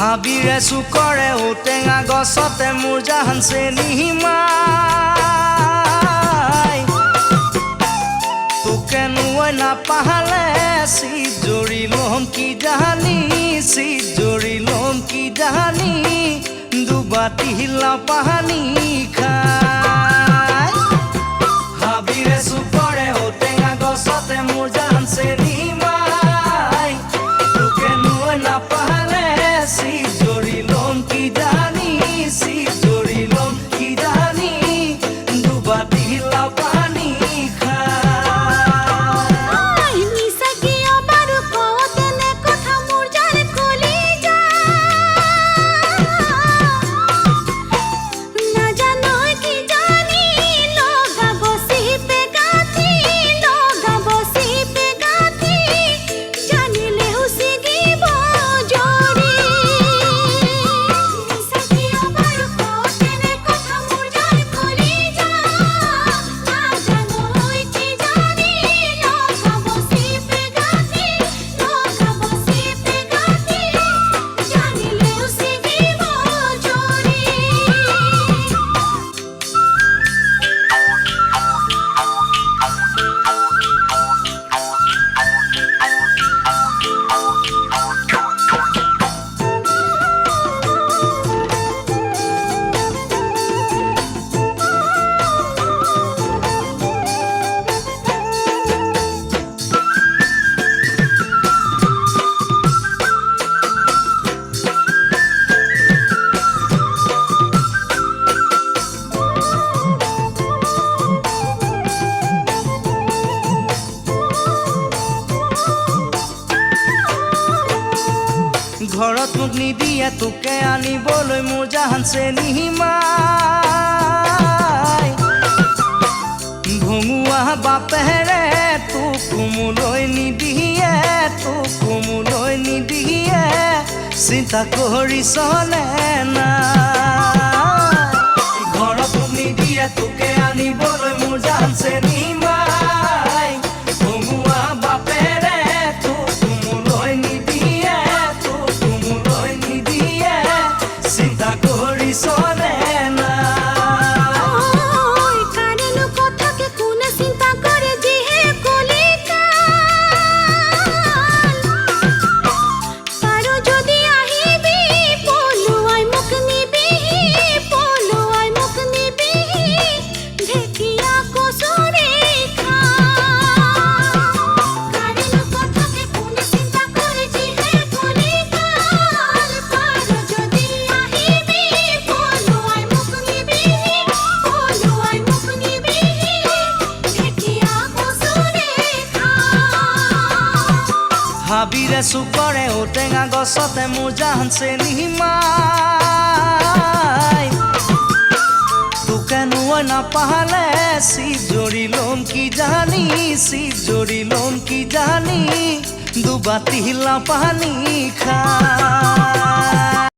হাবিৰে চুকৰে ঔটেঙা গছতে মোৰ জাহান চেনিমাই তোকে নুই নাপাহালে চিত জৰি লম কি জাহানি চিত জৰি লম কি জাহানি দুবাটি হিলা পাহানি খাই হাবিৰে চুকৰে ঔটেঙা গছতে মোৰ জাহান চেনিমাই তোকে নুই নাপাহালে চিত জৰি লম কি জাহানি চিত জৰি লম কি জাহানি দুবাটি হিলা পাহানি ঘৰত মোক নিদিয়ে তোকে আনিবলৈ মোৰ জাহান চেনিমাই ভঙুৱা বাপেৰে তোক মোলৈ নিদিয়ে তোক মোলৈ নিদিয়ে চিন্তা কৰিছনে না ঘৰত মোক নিদিয়ে তোকে আনিবলৈ মোৰ জাহান চেনিমাই ভঙুৱা বাপেৰে তোক মোলৈ নিদিয়ে চিন্তা কৰিছনে না কাৰেনো কথাকে কোনে চিন্তা কৰে যিহে কলিকাল পাৰ যদি আহিবি পলুৱাই মোক নিবিহি ঢেকীয়া কচুৰি খা কাৰেনো কথাকে কোনে চিন্তা কৰে যিহে কলিকাল পাৰ যদি হাবিৰে চুকৰে ঔটেঙা গছতে মোৰ জাহান চেনিমাই তোকে নুই নাপাহালে চিত জৰি লম কি জাহানি চিত জৰি লম কি জাহানি দুবাটি হিলা পাহানি খাই